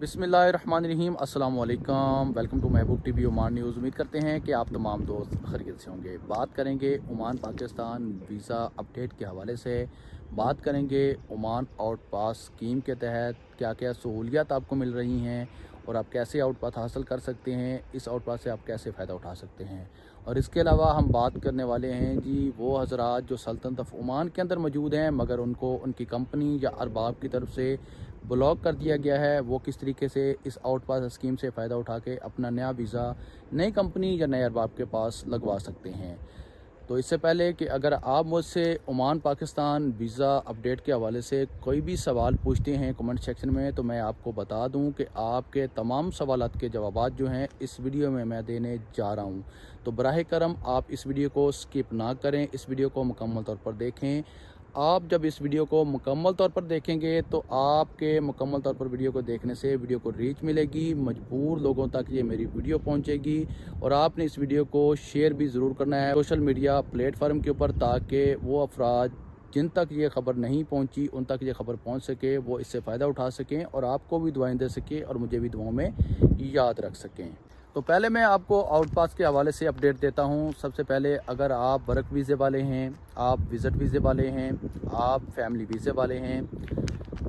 बिस्मिल्लाहिर्रहमानिर्रहीम। अस्सलाम वालेकुम। Welcome to Mehboob TV Oman news. उम्मीद करते हैं कि आप तमाम दोस्त खैरियत से होंगे। बात करेंगे ओमान पाकिस्तान वीज़ा अपडेट के हवाले से। बात करेंगे ओमान आउट पास स्कीम के तहत क्या क्या सहूलियत आपको मिल रही हैं और आप कैसे आउट पास हासिल कर सकते हैं, इस आउट पास से आप कैसे फ़ायदा उठा सकते हैं। और इसके अलावा हम बात करने वाले हैं जी वो हज़रात जो सल्तनत ऑफ ओमान के अंदर मौजूद हैं मगर उनको उनकी कंपनी या अरबाब की तरफ से ब्लॉक कर दिया गया है, वो किस तरीके से इस आउट पास स्कीम से फ़ायदा उठा के अपना नया वीज़ा नई कंपनी या नए अरबाब के पास लगवा सकते हैं। तो इससे पहले कि अगर आप मुझसे ओमान पाकिस्तान वीज़ा अपडेट के हवाले से कोई भी सवाल पूछते हैं कमेंट सेक्शन में, तो मैं आपको बता दूं कि आपके तमाम सवालात के जवाबात जो हैं इस वीडियो में मैं देने जा रहा हूं। तो बराह करम आप इस वीडियो को स्किप ना करें, इस वीडियो को मुकम्मल तौर पर देखें। आप जब इस वीडियो को मुकम्मल तौर पर देखेंगे तो आपके मुकम्मल तौर पर वीडियो को देखने से वीडियो को रीच मिलेगी, मजबूर लोगों तक ये मेरी वीडियो पहुंचेगी। और आपने इस वीडियो को शेयर भी ज़रूर करना है सोशल मीडिया प्लेटफार्म के ऊपर, ताकि वो अफराद जिन तक ये ख़बर नहीं पहुंची उन तक ये ख़बर पहुंच सके, वो इससे फ़ायदा उठा सकें और आपको भी दुआएं दे सकें और मुझे भी दुआओं में याद रख सकें। तो पहले मैं आपको आउट पास के हवाले से अपडेट देता हूं। सबसे पहले अगर आप वर्क वीज़े वाले हैं, आप विज़िट वीज़े वाले हैं, आप फैमिली वीज़े वाले हैं,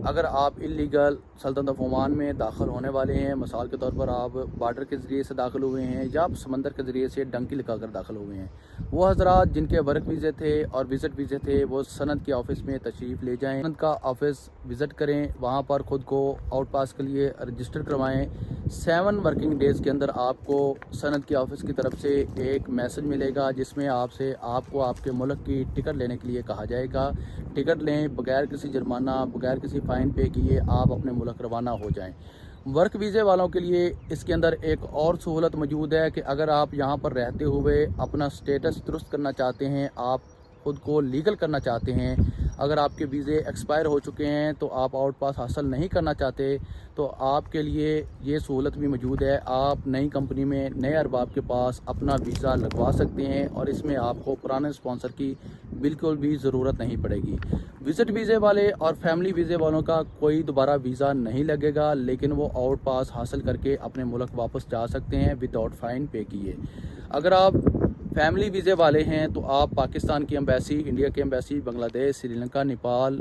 अगर आप इलीगल सल्तनत ऑफ ओमान में दाखिल होने वाले हैं, मिसाल के तौर पर आप बार्डर के ज़रिए से दाखिल हुए हैं या आप समंदर के ज़रिए से डंकी लगाकर दाखिल हुए हैं, वो हज़रात जिनके वर्क वीज़े थे और विज़िट वीज़े थे वो सनद के ऑफ़िस में तशरीफ़ ले जाएं, सनद का ऑफ़िस विज़िट करें, वहाँ पर ख़ुद को आउट पास के लिए रजिस्टर करवाएं। 7 वर्किंग डेज़ के अंदर आपको सनद के ऑफ़िस की तरफ से एक मैसेज मिलेगा जिसमें आपको आपके मुल्क की टिकट लेने के लिए कहा जाएगा। टिकट लें, बगैर किसी जुर्माना, बगैर किसी फ़ाइन पे किए आप अपने मुल्क रवाना हो जाएं। वर्क वीज़े वालों के लिए इसके अंदर एक और सहूलत मौजूद है कि अगर आप यहाँ पर रहते हुए अपना स्टेटस दुरुस्त करना चाहते हैं, आप ख़ुद को लीगल करना चाहते हैं, अगर आपके वीज़े एक्सपायर हो चुके हैं तो आप आउट पास हासिल नहीं करना चाहते, तो आपके लिए ये सहूलत भी मौजूद है। आप नई कंपनी में नए अरबाब के पास अपना वीज़ा लगवा सकते हैं और इसमें आपको पुराने स्पॉन्सर की बिल्कुल भी ज़रूरत नहीं पड़ेगी। विज़िट वीज़े वाले और फैमिली वीज़े वालों का कोई दोबारा वीज़ा नहीं लगेगा, लेकिन वो आउट पास हासिल करके अपने मुल्क वापस जा सकते हैं विदाउट फ़ाइन पे किए। अगर आप फैमिली वीज़े वाले हैं तो आप पाकिस्तान की एम्बेसी, इंडिया की एम्बेसी, बांग्लादेश, श्रीलंका, नेपाल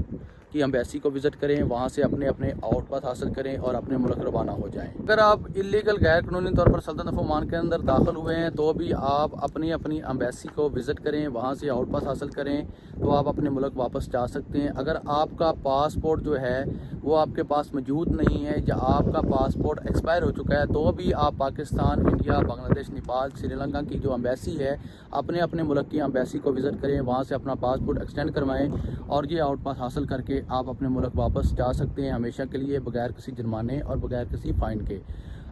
की एम्बेसी को विज़िट करें, वहाँ से अपने आउट पास हासिल करें और अपने मुल्क रवाना हो जाएं। अगर आप इलीगल गैर कानूनी तौर पर सल्तनत ऑफ ओमान के अंदर दाखिल हुए हैं तो भी आप अपनी एम्बेसी को विज़िट करें, वहाँ से आउट पास हासिल करें तो आप अपने मुल्क वापस जा सकते हैं। अगर आपका पासपोर्ट जो है वो आपके पास मौजूद नहीं है या आपका पासपोर्ट एक्सपायर हो चुका है तो भी आप पाकिस्तान, इंडिया, बांग्लादेश, नेपाल, श्रीलंका की जो एम्बेसी है अपने मुल्क की एम्बेसी को विज़िट करें, वहाँ से अपना पासपोर्ट एक्सटेंड करवाएं और ये आउट पास हासिल करके आप अपने मुल्क वापस जा सकते हैं हमेशा के लिए, बगैर किसी जुर्माने और बगैर किसी फ़ाइन के।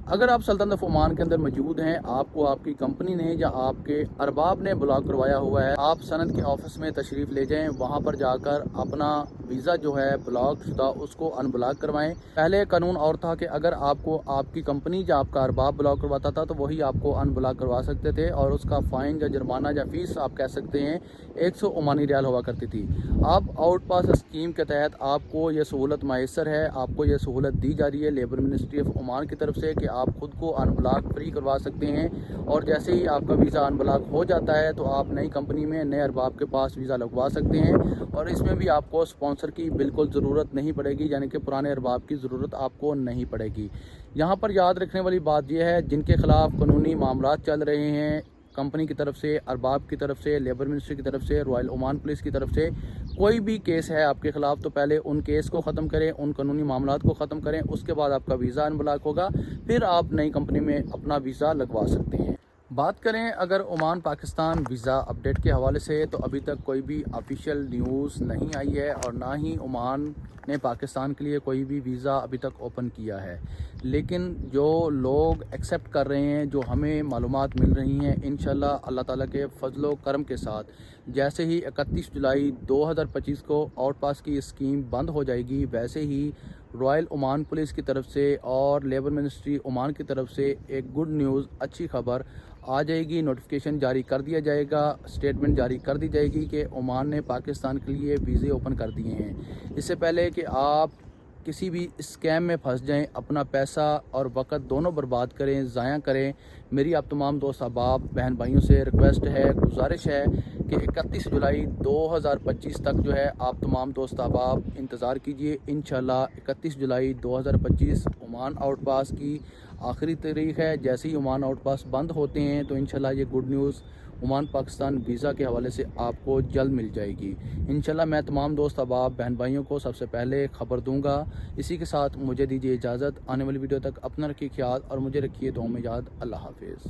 अगर आप सल्तनत ऑफ ओमान के अंदर मौजूद हैं, आपको आपकी कंपनी ने या आपके अरबाब ने ब्लॉक करवाया हुआ है, आप सनद के ऑफिस में तशरीफ़ ले जाएं, वहाँ पर जाकर अपना वीज़ा जो है ब्लॉक शुदा उसको अनब्लॉक करवाएं। पहले कानून और था कि अगर आपको आपकी कंपनी या आपका अरबाब ब्लॉक करवाता था तो वही आपको अनब्लॉक करवा सकते थे और उसका फ़ाइन या जुर्माना या फ़ीस आप कह सकते हैं 100 ओमानी रियाल हुआ करती थी। अब आउट पास स्कीम के तहत आपको ये सहूलत मैसर है, आपको ये सहूलत दी जा रही है लेबर मिनिस्ट्री ऑफ ओमान की तरफ से कि आप खुद को अनब्लॉक फ्री करवा सकते हैं और जैसे ही आपका वीज़ा अनब्लॉक हो जाता है तो आप नई कंपनी में नए अरबाब के पास वीज़ा लगवा सकते हैं और इसमें भी आपको स्पॉन्सर की बिल्कुल ज़रूरत नहीं पड़ेगी, यानी कि पुराने अरबाब की ज़रूरत आपको नहीं पड़ेगी। यहाँ पर याद रखने वाली बात यह है, जिनके ख़िलाफ़ कानूनी मामलात चल रहे हैं कंपनी की तरफ से, अरबाब की तरफ से, लेबर मिनिस्ट्री की तरफ से, रॉयल ओमान पुलिस की तरफ से कोई भी केस है आपके ख़िलाफ़, तो पहले उन केस को ख़त्म करें, उन कानूनी मामलात को ख़त्म करें, उसके बाद आपका वीज़ा अनब्लॉक होगा, फिर आप नई कंपनी में अपना वीज़ा लगवा सकते हैं। बात करें अगर ओमान पाकिस्तान वीज़ा अपडेट के हवाले से, तो अभी तक कोई भी ऑफिशियल न्यूज़ नहीं आई है और ना ही ओमान ने पाकिस्तान के लिए कोई भी वीज़ा अभी तक ओपन किया है। लेकिन जो लोग एक्सेप्ट कर रहे हैं, जो हमें मालूमात मिल रही हैं, इंशाल्लाह अल्लाह ताला के फजलो करम के साथ जैसे ही 31 जुलाई 2025 को आउट पास की स्कीम बंद हो जाएगी, वैसे ही रॉयल ओमान पुलिस की तरफ से और लेबर मिनिस्ट्री ओमान की तरफ से एक गुड न्यूज़, अच्छी खबर आ जाएगी। नोटिफिकेशन जारी कर दिया जाएगा, स्टेटमेंट जारी कर दी जाएगी कि ओमान ने पाकिस्तान के लिए वीज़े ओपन कर दिए हैं। इससे पहले कि आप کسی بھی اسکیم میں پھنس جائیں، اپنا پیسہ اور وقت دونوں برباد کریں، ضائع کریں، میری آپ تمام دوست احباب بہن بھائیوں سے ریکویسٹ ہے، گزارش ہے کہ 31 جولائی 2025 تک جو ہے آپ تمام دوست احباب انتظار کیجئے۔ انشاءاللہ 31 جولائی 2025 عمان آؤٹ پاس کی آخری تاریخ ہے۔ جیسے ہی عمان آؤٹ پاس بند ہوتے ہیں تو انشاءاللہ یہ good news Oman Pakistan visa کے حوالے سے آپ کو جلد مل جائے گی۔ انشاءاللہ میں تمام دوست احباب بہن بھائیوں کو سب سے پہلے خبر دوں گا۔ اسی کے ساتھ مجھے دیجیے اجازت، آنے والی ویڈیو تک اپنا رکھیے خیال اور مجھے رکھیے دعاؤں میں یاد۔ اللہ حافظ۔